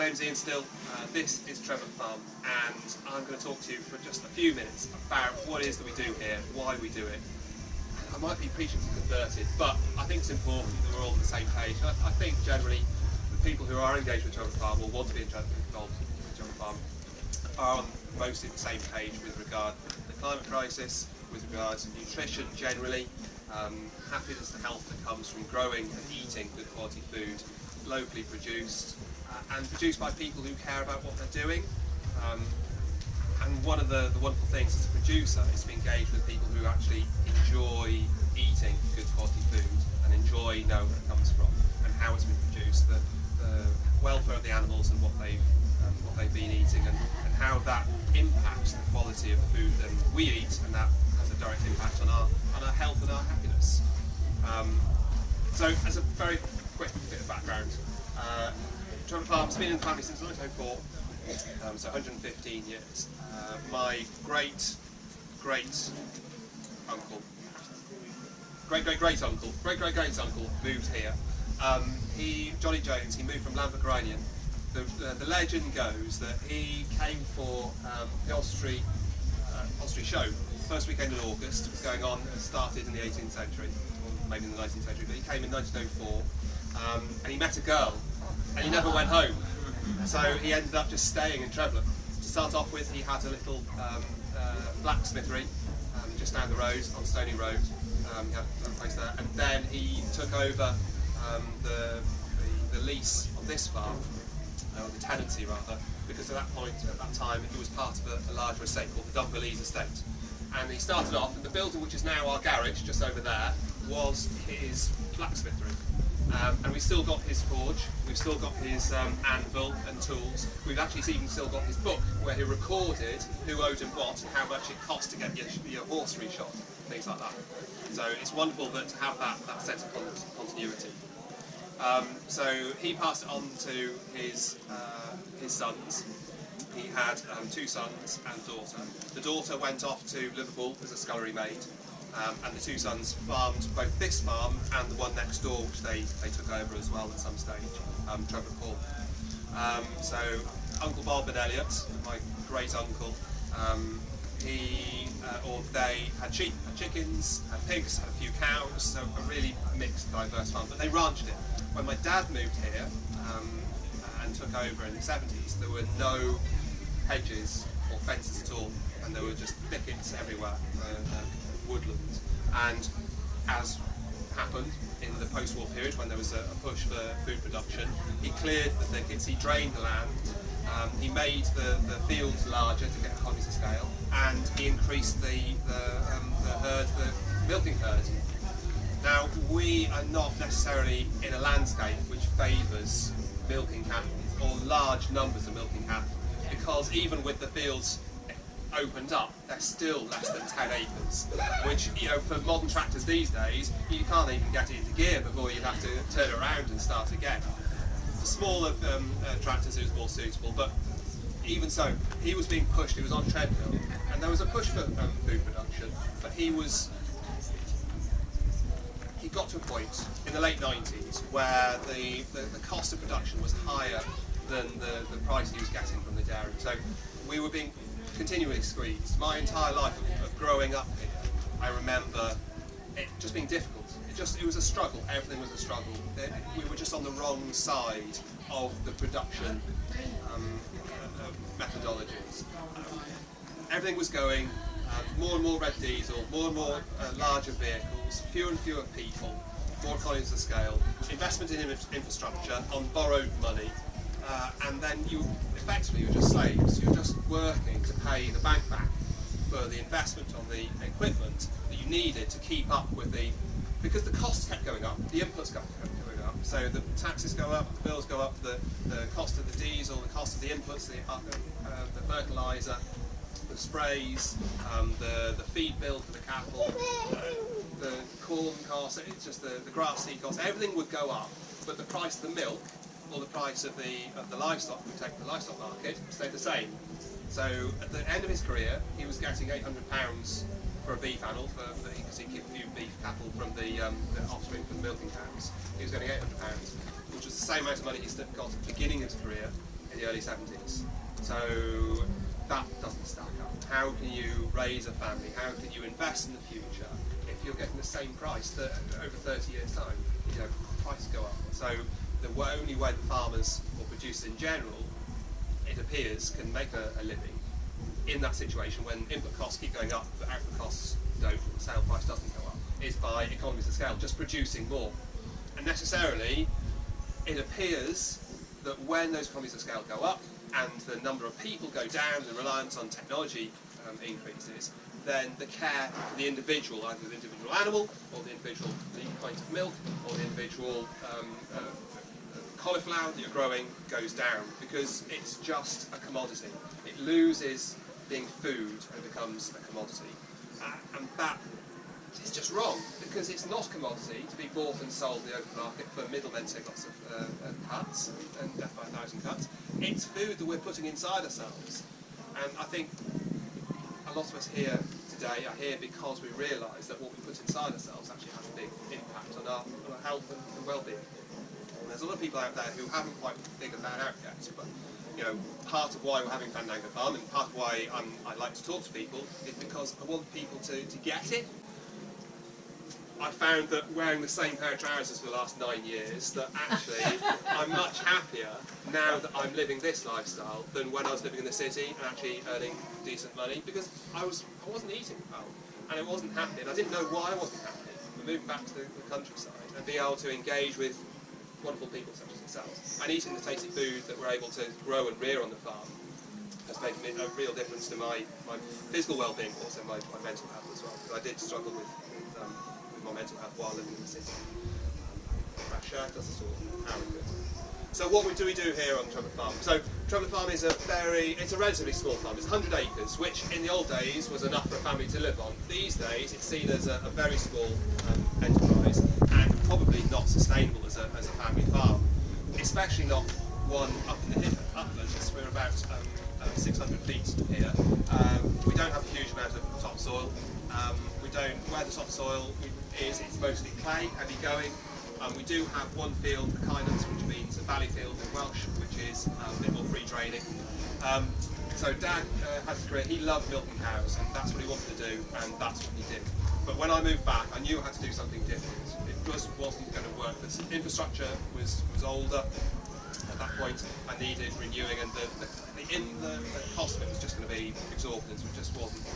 name's Ian Still, this is Treflach Farm, and I'm going to talk to you for just a few minutes about what it is that we do here, why we do it. I might be preaching to converted, but I think it's important that we're all on the same page. I think generally the people who are engaged with Treflach Farm or want to be involved with Treflach Farm are on mostly the same page with regard to the climate crisis, with regards to nutrition generally, happiness, the health that comes from growing and eating good quality food, locally produced, and produced by people who care about what they're doing. And one of the wonderful things as a producer is to engage with people who actually enjoy eating good quality food and enjoy knowing where it comes from and how it's been produced, the welfare of the animals and what they've been eating, and how that impacts the quality of the food that we eat, and that has a direct impact on our health and our happiness. So as a very quick bit of background, Treflach Farm's been in the family since 1904, so 115 years. My great uncle moved here. Johnny Jones, he moved from Lambergrinion. The legend goes that he came for the Osprey show. First weekend in August. It was going on, started in the 18th century, or maybe in the 19th century, but he came in 1904, and he met a girl, and he never went home. So he ended up just staying in Treflach. To start off with, he had a little blacksmithery just down the road, on Stony Road. He had a place there, and then he took over the lease of this farm, or the tenancy rather, because at that time, it was part of a larger estate called the Dunbellies estate. And he started off, and the building which is now our garage, just over there, was his blacksmithery. And we've still got his forge, we've still got his anvil and tools. We've actually even still got his book where he recorded who owed him what and how much it cost to get your horse reshod, things like that. So it's wonderful to have that sense of continuity. So he passed it on to his sons. He had two sons and a daughter. The daughter went off to Liverpool as a scullery maid. And the two sons farmed both this farm and the one next door, which they took over as well at some stage, Treflach Hall. So Uncle Bob and Elliot, my great uncle, they had sheep, had chickens, had pigs, had a few cows, so a really mixed, diverse farm. But they ranched it. When my dad moved here and took over in the 70s, there were no hedges or fences at all, and there were just thickets everywhere. Woodland, and as happened in the post-war period when there was a push for food production, he cleared the thickets, he drained the land, he made the fields larger to get economies of scale, and he increased the milking herd. Now, we are not necessarily in a landscape which favours milking cattle or large numbers of milking cattle, because even with the fields opened up, they're still less than 10 acres, which, you know, for modern tractors these days, you can't even get it into gear before you'd have to turn around and start again. For smaller tractors it was more suitable, but even so, he was being pushed, he was on treadmill, and there was a push for food production, but he got to a point in the late 90s where the cost of production was higher than the price he was getting from the dairy. So we were being continually squeezed. My entire life of growing up here, I remember it just being difficult. It was a struggle. Everything was a struggle. We were just on the wrong side of the production methodologies. Everything was going more and more red diesel, more and more larger vehicles, fewer and fewer people, more economies of scale, investment in infrastructure on borrowed money. And then effectively you're just slaves. You're just working to pay the bank back for the investment on the equipment that you needed to keep up with because the costs kept going up, the inputs kept going up. So the taxes go up, the bills go up, the cost of the diesel, the cost of the inputs, the fertiliser, the sprays, the feed bill for the cattle, the corn costs, it's just the grass seed costs. Everything would go up, but the price of the milk or the price of the livestock, we take the livestock market, stayed the same. So at the end of his career, he was getting £800 for a beef animal, because he kept a few beef cattle from the offspring from the milking cows. He was getting £800, which was the same amount of money he got at the beginning of his career, in the early 70s. So that doesn't stack up. How can you raise a family? How can you invest in the future if you're getting the same price that over 30 years' time? You know, prices go up. So the only way that farmers or producers in general, it appears, can make a living in that situation when input costs keep going up but output costs don't, the sale price doesn't go up, is by economies of scale, just producing more. And necessarily, it appears that when those economies of scale go up and the number of people go down, the reliance on technology increases, then the care for the individual, either the individual animal or the individual pint of milk or the individual cauliflower that you're growing goes down, because it's just a commodity. It loses being food and becomes a commodity. And that is just wrong, because it's not a commodity to be bought and sold in the open market for middlemen to take lots of cuts and death by 1,000 cuts. It's food that we're putting inside ourselves. And I think a lot of us here today are here because we realise that what we put inside ourselves actually has a big impact on our health and well-being. And there's a lot of people out there who haven't quite figured that out yet, but you know, part of why we're having Fandango Farm and part of why I like to talk to people is because I want people to get it. I found that wearing the same pair of trousers for the last 9 years, that actually I'm much happier now that I'm living this lifestyle than when I was living in the city and actually earning decent money, because I wasn't eating well and I wasn't happy, and I didn't know why I wasn't happy. But moving back to the countryside and being able to engage with wonderful people such as yourselves and eating the tasty food that we're able to grow and rear on the farm has made a real difference to my physical well-being, but also my mental health as well, because I did struggle with my mental health while living in the city. Fresh air does us all power good. So what do we do here on Treflach Farm? So Treflach Farm is it's a relatively small farm. It's 100 acres, which in the old days was enough for a family to live on. These days it's seen as a very small enterprise and probably not sustainable as a family farm, especially not one up in the uplands. We're about 600 feet here. We don't have a huge amount of topsoil. Where the topsoil is, it's mostly clay, heavy going. We do have one field, the Kynance, which means a valley field in Welsh, which is a bit more free draining. So Dad had a career, he loved milking cows, and that's what he wanted to do, and that's what he did. But when I moved back, I knew I had to do something different. It just wasn't going to work. The infrastructure was older at that point. I needed renewing, and the cost of it was just going to be exorbitant, which just wasn't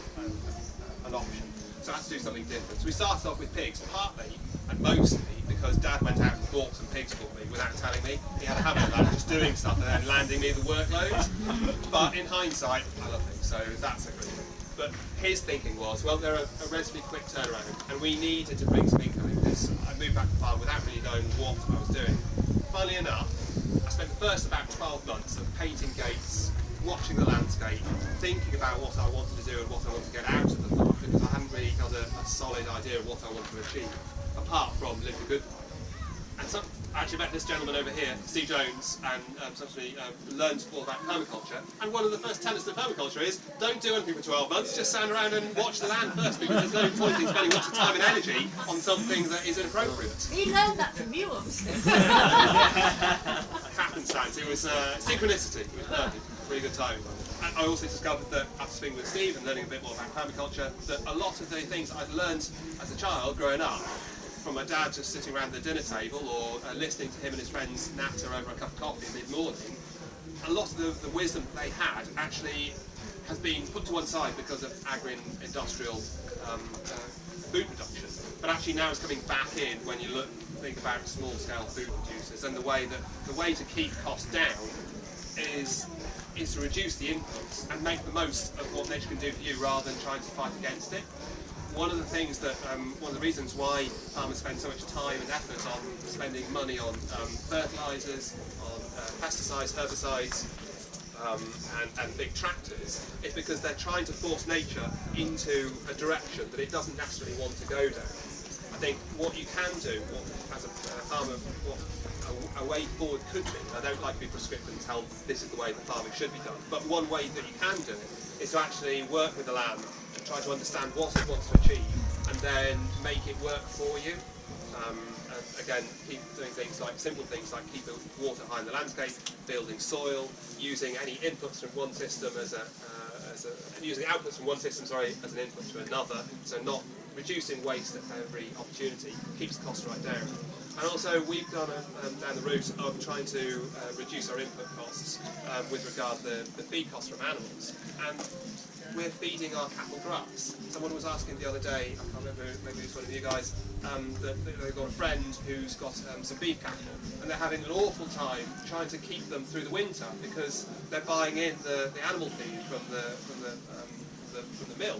an option. So I had to do something different. So we started off with pigs, partly and mostly because Dad went out and bought some pigs for me without telling me. He had a habit of that, just doing stuff and then landing me the workload. But in hindsight, I love pigs, so that's a good thing. But his thinking was, well, they're a relatively quick turnaround, and we needed to bring some income in, because I moved back to the farm without really knowing what I was doing. Funnily enough, I spent the first about 12 months of painting gates, watching the landscape, thinking about what I wanted to do and what I wanted to get out of the farm, because I hadn't really got a solid idea of what I wanted to achieve, apart from live a good life. And I actually met this gentleman over here, Steve Jones, and subsequently learned all about permaculture. And one of the first tenets of permaculture is, don't do anything for 12 months, just stand around and watch the land first, because there's no point in spending lots of time and energy on something that is inappropriate. He learned that from you, obviously. Happenstance, it was synchronicity, it was perfect. Really good time. And I also discovered that after speaking with Steve and learning a bit more about permaculture, that a lot of the things I'd learned as a child growing up, from my dad just sitting around the dinner table or listening to him and his friends natter over a cup of coffee mid-morning, a lot of the wisdom they had actually has been put to one side because of agri-industrial food production. But actually now it's coming back in when you think about small-scale food producers, and the way to keep costs down is to reduce the inputs and make the most of what nature can do for you rather than trying to fight against it. One of the things that, one of the reasons why farmers spend so much time and effort on spending money on fertilisers, on pesticides, herbicides, and big tractors, is because they're trying to force nature into a direction that it doesn't necessarily want to go down. I think what you can do, as a farmer, a way forward could be, and I don't like to be prescriptive and tell this is the way that farming should be done, but one way that you can do it is to actually work with the land and try to understand what it wants to achieve and then make it work for you. And again, keep doing things like simple things like keep water high in the landscape, building soil, using any inputs from one system using outputs from one system, as an input to another. So not reducing waste at every opportunity keeps the cost right down. And also, we've gone down the route of trying to reduce our input costs with regard to the feed costs from animals. And we're feeding our cattle grass. Someone was asking the other day, I can't remember, maybe it was one of you guys, that they've got a friend who's got some beef cattle, and they're having an awful time trying to keep them through the winter because they're buying in the animal feed from the mill.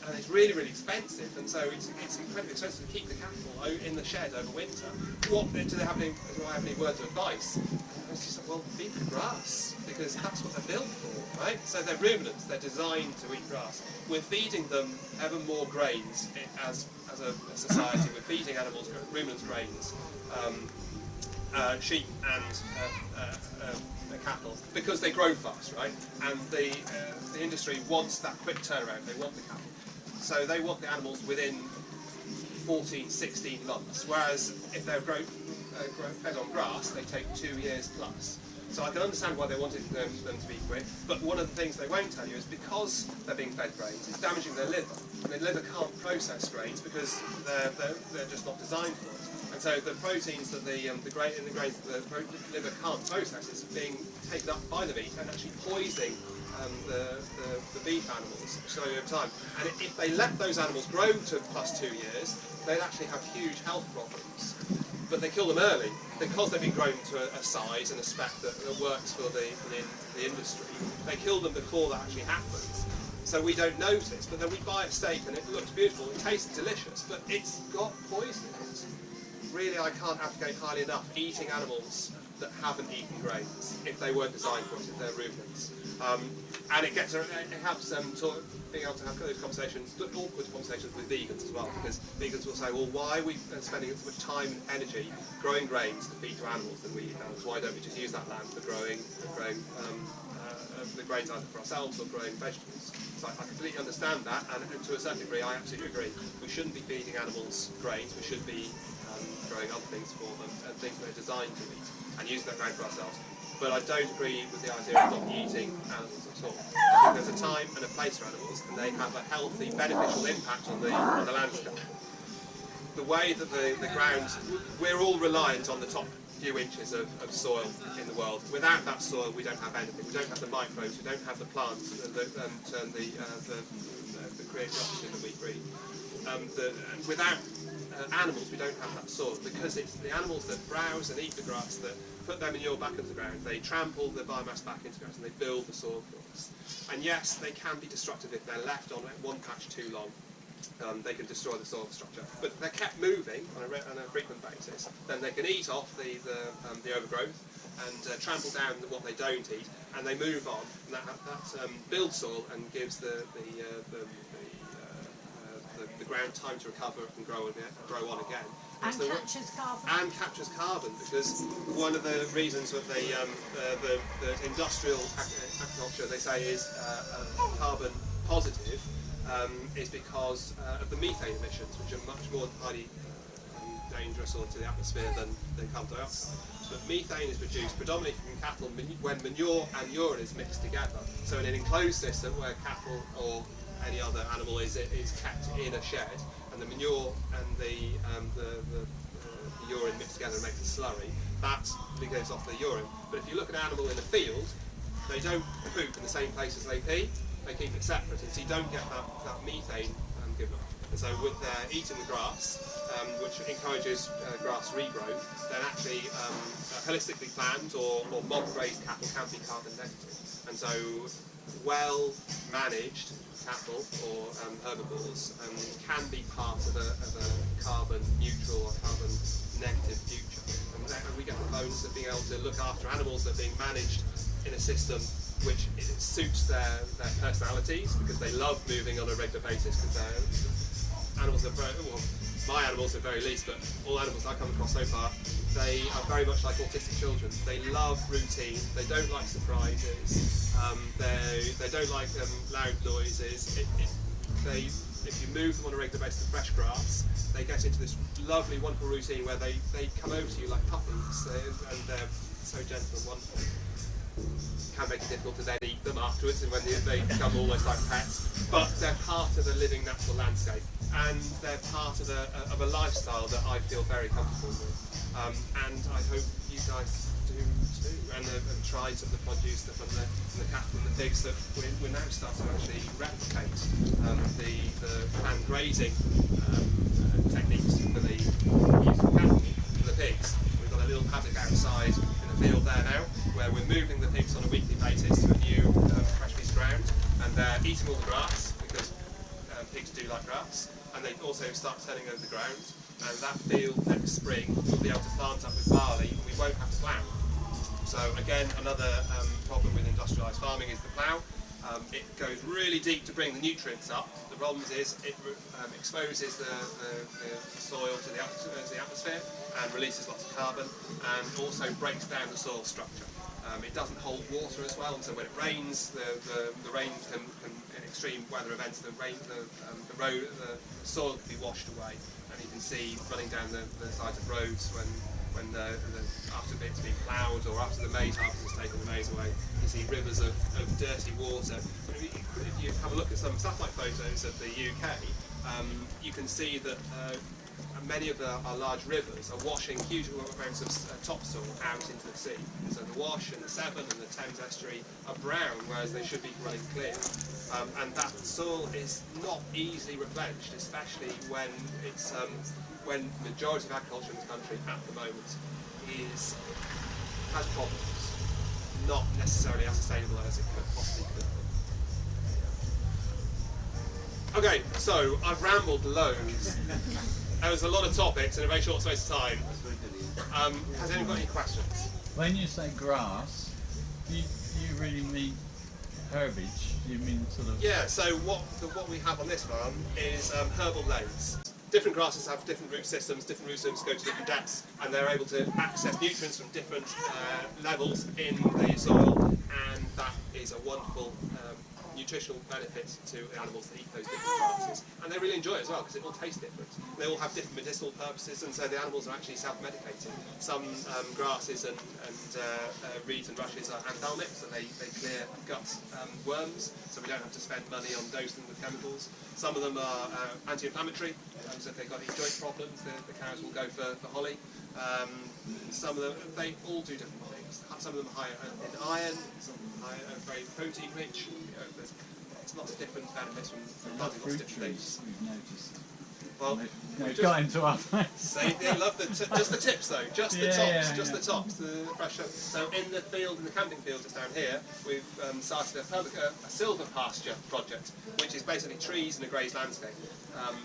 And it's really, really expensive, and so it's incredibly expensive to keep the cattle in the shed over winter. Do I have any words of advice? And it's just like, well, feed them grass, because that's what they're built for, right? So they're ruminants, they're designed to eat grass. We're feeding them ever more grains as a society. We're feeding ruminants grains, sheep and cattle, because they grow fast, right? And the industry wants that quick turnaround. They want the cattle. So they want the animals within 14, 16 months, whereas if they're fed on grass, they take 2 years plus. So I can understand why they wanted them to be quick, but one of the things they won't tell you is because they're being fed grains, it's damaging their liver. And their liver can't process grains because they're just not designed for it. And so the proteins that the grains that the liver can't process is being taken up by the meat and actually poisoning the beef animals slowly over time. And if they let those animals grow to plus 2 years, they'd actually have huge health problems. But they kill them early because they've been grown to a size and a spec that works for the industry. They kill them before that actually happens. So we don't notice, but then we buy a steak and it looks beautiful, it tastes delicious, but it's got poison in it. Really, I can't advocate highly enough eating animals that haven't eaten grains if they weren't designed for it, if they're ruminants. And it helps them being able to have those conversations, awkward conversations with vegans as well, because vegans will say, well, why are we spending so much time and energy growing grains to feed to animals than we eat animals? Why don't we just use that land for growing the grains either for ourselves or growing vegetables? So I completely understand that, and to a certain degree I absolutely agree. We shouldn't be feeding animals grains, we should be growing other things for them, and things they're designed to eat, and using that grain for ourselves. But I don't agree with the idea of not eating animals at all. I think there's a time and a place for animals, and they have a healthy, beneficial impact on the landscape. The way that the ground, we're all reliant on the top few inches of soil in the world. Without that soil, we don't have anything. We don't have the microbes, we don't have the plants, and the creative oxygen that we breathe. Without animals, we don't have that soil, because it's the animals that browse and eat the grass that put their manure back into the ground. They trample the biomass back into the ground, and they build the soil for us. And yes, they can be destructive if they're left on one patch too long. They can destroy the soil structure. But if they're kept moving on a frequent basis, then they can eat off the overgrowth and trample down what they don't eat, and they move on. And that builds soil and gives the ground time to recover and grow on again. And captures carbon. And captures carbon, because one of the reasons that the industrial agriculture, they say, is carbon positive is because of the methane emissions, which are much more highly dangerous to the atmosphere than carbon dioxide. But methane is produced predominantly from cattle when manure and urine is mixed together. So in an enclosed system where cattle or any other animal is kept in a shed, and the manure and the urine mixed together and makes a slurry, that goes off the urine. But if you look at an animal in a field, they don't poop in the same place as they pee, they keep it separate, and so you don't get that methane given off. And so with eating the grass, which encourages grass regrowth, then actually holistically planned or mob-grazed cattle can be carbon negative. And so well managed cattle or herbivores can be part of a carbon neutral or carbon negative future. And we get the bonus of being able to look after animals that are being managed in a system which suits their personalities, because they love moving on a regular basis, because animals are very, well, my animals at the very least, but all animals I've come across so far, they are very much like autistic children. They love routine, they don't like surprises, they don't like loud noises. if you move them on a regular basis to fresh grass, they get into this lovely, wonderful routine where they come over to you like puppies, and they're so gentle and wonderful. Can make it difficult to then eat them afterwards, and when they become almost like pets. But they're part of the living natural landscape, and they're part of a lifestyle that I feel very comfortable with. And I hope you guys do too, and try some of the produce from the cattle and the pigs that we're now starting to actually replicate. The hand grazing techniques for the use of cattle, for the pigs. We've got a little paddock outside in the field there now, where we're moving the pigs on a weekly basis to a new fresh piece of ground, and they're eating all the grass, because pigs do like grass, and they also start turning over the ground, and that field next spring we'll be able to plant up with barley, and we won't have to plough. So again, another problem with industrialised farming is the plough. It goes really deep to bring the nutrients up. The problem is it exposes the soil to the atmosphere and releases lots of carbon, and also breaks down the soil structure. It doesn't hold water as well, and so when it rains, the rain can in extreme weather events, the soil can be washed away, and you can see running down the sides of roads when after it's been ploughed or after the maize harvest has taken the maize away, you see rivers of dirty water. If you have a look at some satellite photos of the UK, you can see that many of our large rivers are washing huge amounts of topsoil out into the sea. So the Wash and the Severn and the Thames estuary are brown, whereas they should be running clear. And that soil is not easily replenished, especially when it's when the majority of agriculture in this country at the moment has problems, not necessarily as sustainable as it possibly could be. Okay, so I've rambled loads. There was a lot of topics in a very short space of time. Has anyone got any questions? When you say grass, do you really mean herbage? Do you mean sort of... Yeah, so what we have on this farm is herbal lanes. Different grasses have different root systems go to different depths, and they're able to access nutrients from different levels in the soil, and that is a wonderful nutritional benefit to the animals that eat those different grasses. And they really enjoy it as well, because it all tastes different. They all have different medicinal purposes, and so the animals are actually self-medicating. Some grasses and reeds and rushes are anthelmics, and they clear gut worms, so we don't have to spend money on dosing with chemicals. Some of them are anti-inflammatory, so if they've got any joint problems, the cows will go for holly. Some of them, they all do different things. Some of them are higher in iron, some are very protein rich. There's lots of different benefits from planting lots of different things. We've noticed. Well, we've got into our face. They love just the tips though, just the tops, the fresh. So in the field, in the camping field just down here, we've started a silver pasture project, which is basically trees in a grazed landscape.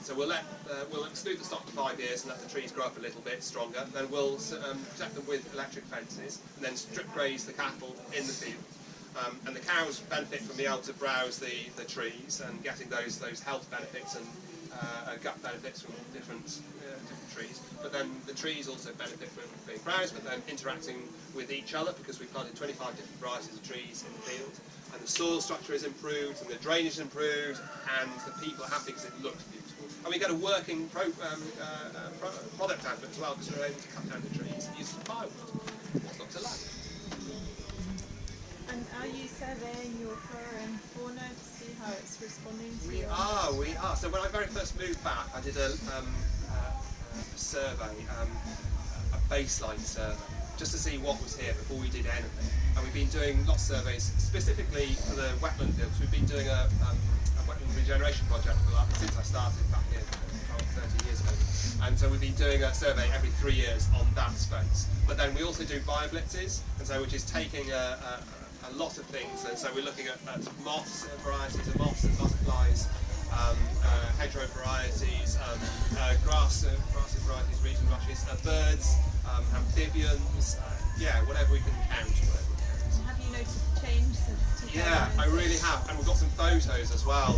So we'll exclude the stock for 5 years and let the trees grow up a little bit stronger. Then we'll protect them with electric fences, and then strip graze the cattle in the field. And the cows benefit from being able to browse the trees and getting those health benefits and gut benefits from different trees. But then the trees also benefit from being browsed, but then interacting with each other, because we've planted 25 different varieties of trees in the field. And the soil structure is improved, and the drainage is improved, and the people are happy because it looks beautiful. And we get a working product out of it as well, because we're able to cut down the trees and use it for firewood. What's not to like? And are you surveying your flora and fauna to see how it's responding to We are. So when I very first moved back, I did a survey, a baseline survey, just to see what was here before we did anything. And we've been doing lots of surveys, specifically for the wetland fields. We've been doing a wetland regeneration project since I started back here 30 years ago. And so we've been doing a survey every 3 years on that space. But then we also do bioblitzes, and so which is taking a lot of things. And so we're looking at moths, varieties of moths and butterflies, hedgerow varieties, grass varieties, reeds and rushes, birds, amphibians, whatever we can count. Have you noticed a change since 2006? Yeah, I really have, and we've got some photos as well.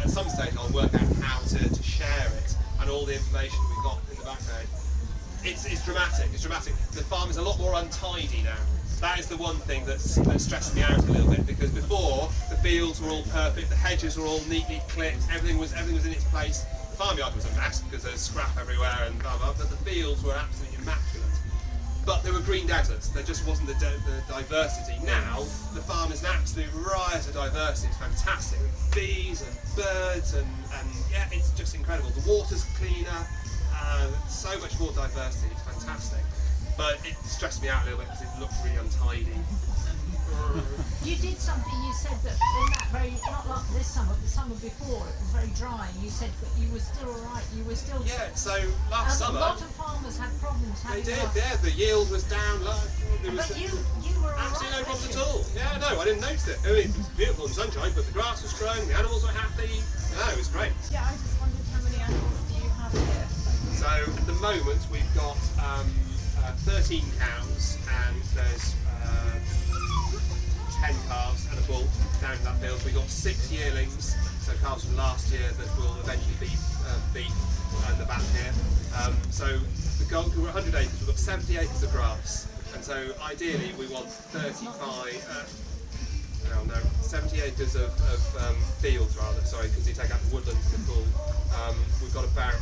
At some stage I'll work out how to share it, and all the information we've got in the background. It's dramatic, it's dramatic. The farm is a lot more untidy now. That is the one thing that stressed me out a little bit, because before the fields were all perfect, the hedges were all neatly clipped, everything was in its place. The farmyard was a mess because there was scrap everywhere and blah blah, but the fields were absolutely immaculate. But there were green deserts, there just wasn't the diversity. Now, the farm is an absolute riot of diversity. It's fantastic, with bees and birds and yeah, it's just incredible. The water's cleaner, so much more diversity, it's fantastic. But it stressed me out a little bit because it looked really untidy. You did something, you said that in that very, not like this summer, but the summer before, it was very dry, and you said that you were still alright, you were still... Yeah, so last summer... A lot of farmers had problems. They did, yeah, the yield was down, but you were alright. absolutely no problems at all. Yeah, no, I didn't notice it. I mean, it was beautiful in the sunshine, but the grass was growing, the animals were happy. No, it was great. Yeah, I just wondered how many animals do you have here? So at the moment we've got 13 cows and there's 10 calves and a bull down in that field. We've got 6 yearlings, so calves from last year that will eventually be beef in the back here. So the goal, we're 100 acres, we've got 70 acres of grass, and so ideally we want 70 acres of fields rather, sorry, because you take out the woodlands and the pool. We've got about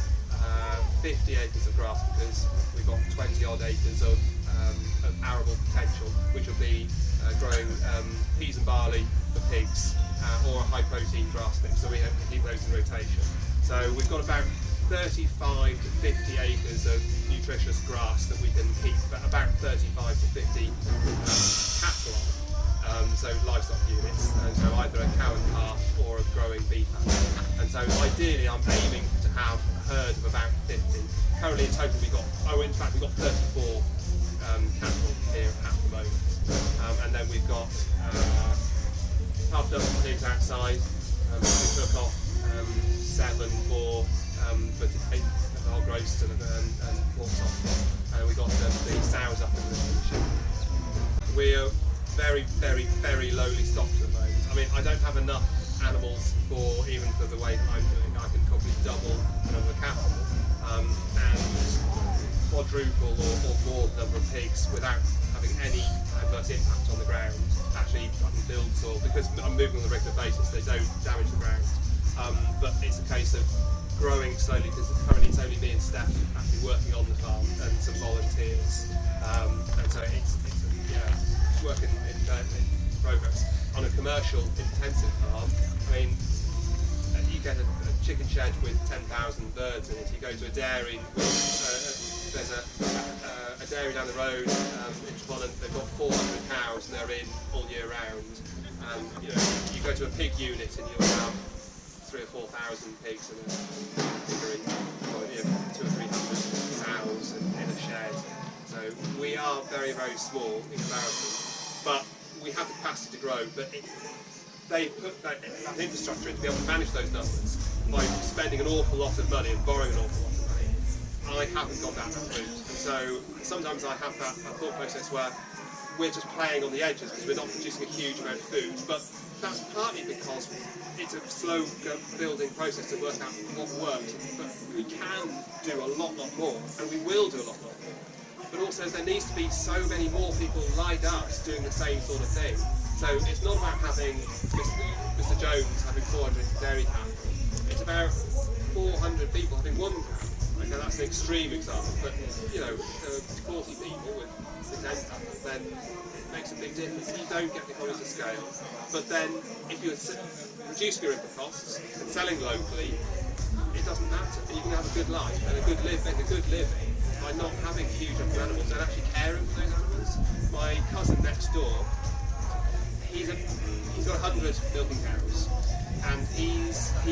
50 acres of grass because we've got 20 odd acres of arable potential, which will be growing peas and barley for pigs or a high protein grass mix, so we have to keep those in rotation. So we've got about 35 to 50 acres of nutritious grass that we can keep about 35 to 50 cattle on, so livestock units, and so either a cow and calf or a growing beef animal. And so ideally I'm aiming to have a herd of about 50. Currently in total we've got 34 cattle here at the moment. And then we've got half a dozen pigs outside. We took off 7 for the hog roast and pork chop. And we got the sows up in the shed. We're very, very, very lowly stocked at the moment. I mean, I don't have enough animals even for the way that I'm doing. I can probably double the number of cattle and quadruple or more the number of pigs without having any adverse impact on the ground. Actually, I can build soil because I'm moving on a regular basis. They don't damage the ground. But it's a case of growing slowly because currently it's only me and Steph actually working on the farm and some volunteers. And so it's work in progress. On a commercial intensive farm, I mean, you get a chicken shed with 10,000 birds in it. You go to a dairy with there's a dairy down the road in Treflach, they've got 400 cows and they're in all year round. You go to a pig unit and you'll have 3,000 or 4,000 pigs in a piggery, or 200 or 300 sows in a shed. So we are very, very small in comparison, but we have the capacity to grow. But they put that infrastructure in to be able to manage those numbers by spending an awful lot of money and borrowing an awful lot of money. I haven't got that route, and so sometimes I have that thought process where we're just playing on the edges because we're not producing a huge amount of food. But that's partly because it's a slow building process to work out what works. But we can do a lot more, and we will do a lot more. But also there needs to be so many more people like us doing the same sort of thing. So it's not about having Mr. Jones having 400 dairy cattle. It's about 400 people having one cow. Okay, that's an extreme example, but 40 people with 10 cattle, then it makes a big difference. You don't get the economies of scale. But then if you're reducing your input costs and selling locally, it doesn't matter. You can have a good life and make a good living by not having huge amounts of animals and actually caring for those animals. My cousin next door, he's got 100 milking cows, and he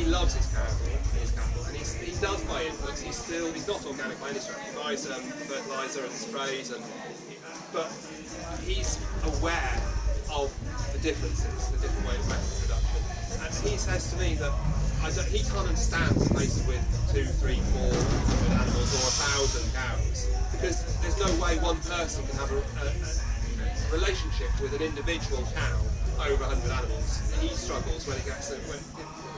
loves his cattle, and he does buy inputs. He's not organic by any stretch. He buys fertiliser and sprays, but he's aware of the differences, the different ways of method production. And he says to me that he can't understand places with 200, 300, 400 animals or 1,000 cows, because there's no way one person can have a relationship with an individual cow over 100 animals. He struggles when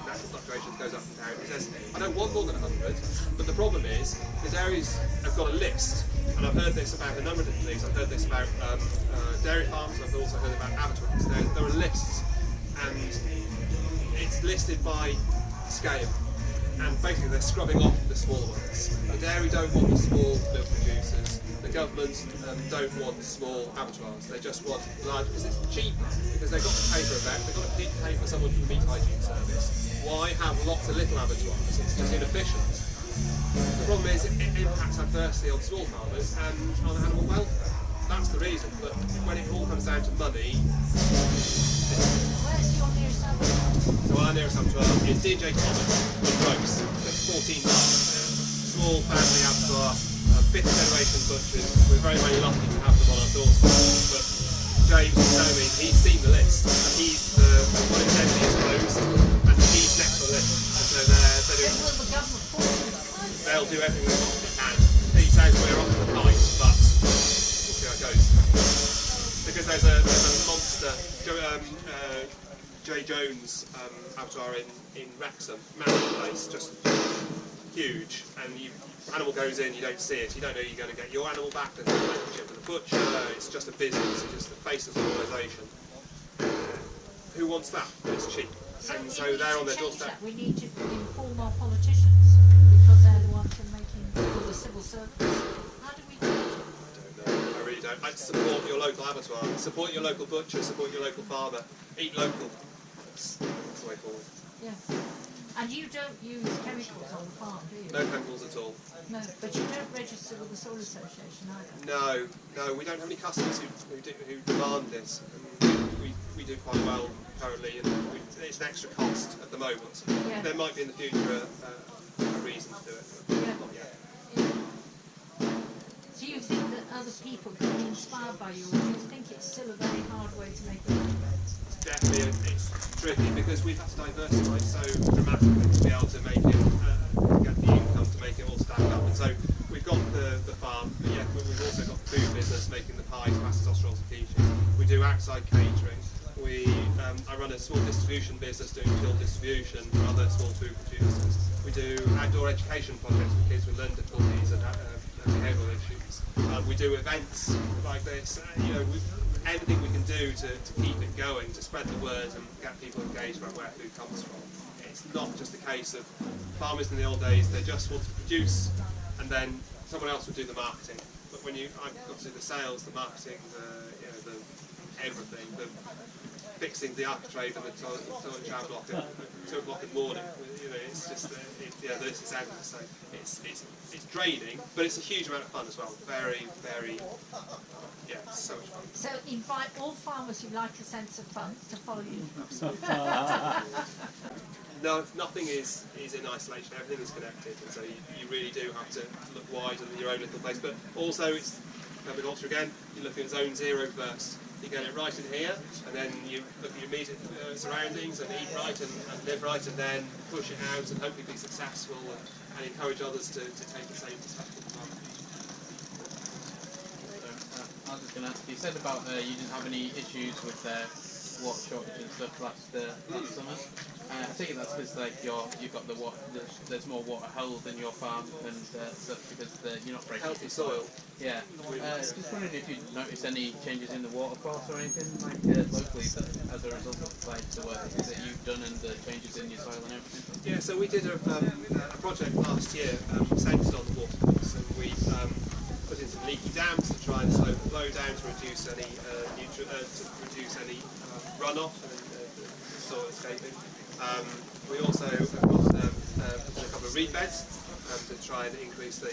natural fluctuations goes up and down. He says, I don't want more than 100, but the problem is the dairies have got a list And I've heard this about a number of different things. I've heard this about dairy farms, I've also heard about abattoirs. There are lists, and it's listed by scale. And basically they're scrubbing off the smaller ones. The dairy don't want the small milk producers. The government don't want small abattoirs. They just want large, because it's cheaper, because they've got to pay for a vet, they've got to pay for someone from the meat hygiene service. Why have lots of little abattoirs? It's just inefficient. The problem is it impacts adversely on small farmers and on animal welfare. That's the reason. But when it all comes down to money, Where's your nearest abattoir? so our nearest abattoir is DJ Thomas in Gross. That's 14 miles. Small family abattoir, fifth generation butchers. We're very, very lucky to have them on our doorstep. But James is telling me he's seen the list, and he's the one in Denby is closed, and he's next on the list. And so they're doing. Will the government force them to close? They'll do everything they possibly can. He says we're off the fight, but we'll see how it goes. Because there's a monster, J. Jones abattoir in Wrexham, massive place, just huge. And animal goes in, you don't see it, you don't know you're going to get your animal back. There's no relationship with the butcher. It's just a business, it's just the face of the organisation. Who wants that? It's cheap. And so they're on their doorstep. We need to inform our politicians because they're the ones who are making all the civil service. How do we do it? I don't know, I really don't. I'd support your local abattoir, support your local butcher, support your local farmer, eat local. That's the way forward. Yeah. And you don't use chemicals on the farm, do you? No chemicals at all. No, but you don't register with the Soil Association either. No, we don't have any customers who demand this. And we do quite well currently, and it's an extra cost at the moment. Yeah. There might be in the future a reason to do it, but not yet. Yeah. Do you think that other people can be inspired by you, or do you think it's still a very hard way to make a living? Definitely, it's tricky because we've had to diversify so dramatically to be able to make it, get the income to make it all stack up. And so we've got the farm, but yeah, we've also got the food business making the pies, pastas, rolls and quiches. We do outside catering. I run a small distribution business doing chilled distribution for other small food producers. We do outdoor education projects for kids with learning difficulties and behavioural issues. We do events like this. Anything we can do to keep it going, to spread the word and get people engaged about where food comes from. It's not just a case of farmers in the old days, they just want to produce and then someone else would do the marketing. But when I've got to do the sales, the marketing, the everything, the fixing the architrave and the toilet shower block at 2 o'clock in the morning. It's just this is endless. So it's draining, but it's a huge amount of fun as well. Very, very, so much fun. So invite all farmers who like a sense of fun to follow you. No, nothing is in isolation. Everything is connected, and so you really do have to look wide in your own little place. But also, it's agriculture again. You're looking at zone 0 first. You get it right in here, and then you look at your immediate surroundings and eat right and live right, and then push it out and hopefully be successful and encourage others to take the same perspective as well. I was just going to ask, you said about you didn't have any issues with water shortage and stuff last summer. I take it that's because you've got there's more water held in your farm and stuff because you're not breaking Healthy soil. Yeah. Just wondering if you noticed any changes in the water course or anything locally as a result of the work that you've done and the changes in your soil and everything. Yeah, so we did a project last year centred on the water course, and we put in some leaky dams to try and slow the flow down to reduce any runoff and soil escaping. We also have got put in a couple of reed beds to try and increase the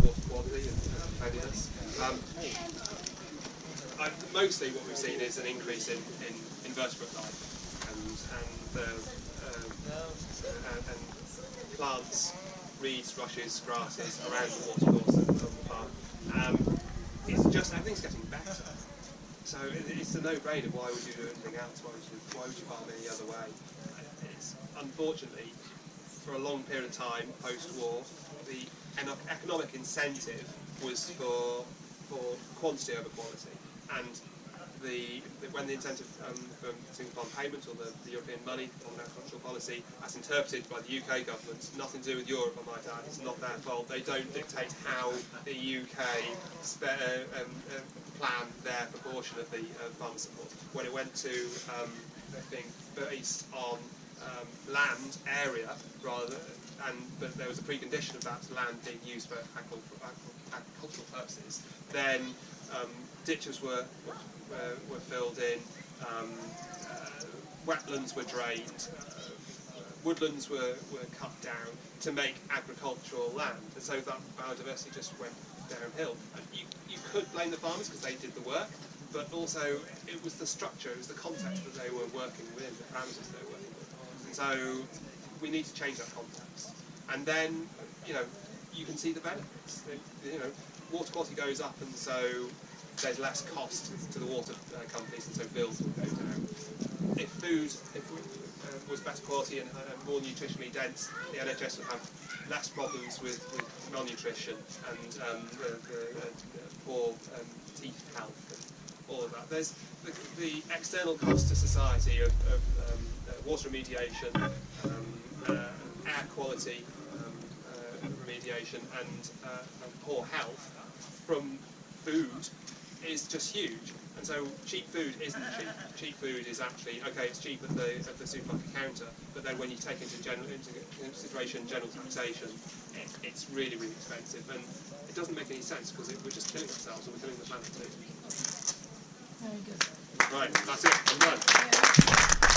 water quality and cleanliness. Mostly what we've seen is an increase in invertebrate life and plants, reeds, rushes, grasses around the water course of the farm. It's just everything's getting better. So it's a no-brainer. Why would you do anything else? Why would you farm any other way? It's unfortunately, for a long period of time post-war, the economic incentive was for quantity over quality, and when the incentive from single farm payment or the European money on agricultural policy, as interpreted by the UK government, nothing to do with Europe, I might add, it's not their fault. They don't dictate how the UK plan their proportion of the farmer support. When it went to, I think, based on land area rather, but there was a precondition of that land being used for agricultural purposes. Then ditches were filled in, wetlands were drained, woodlands were cut down to make agricultural land, and so that biodiversity just went downhill. And you could blame the farmers because they did the work, but also it was the structure, it was the context that they were working within, the parameters they were working with. And so we need to change that context. And then, you can see the benefits. Water quality goes up, and so there's less cost to the water companies, and so bills will go down. If food was better quality and more nutritionally dense, the NHS would have less problems with malnutrition and poor teeth health and all of that. There's the external cost to society of water remediation, air quality remediation, and poor health from food is just huge. And so cheap food isn't cheap. Cheap food is actually, okay, it's cheap at the supermarket counter, but then when you take into consideration general taxation, it's really, really expensive. And it doesn't make any sense because we're just killing ourselves and we're killing the planet too. Very good. Right, that's it. I'm done. Yeah.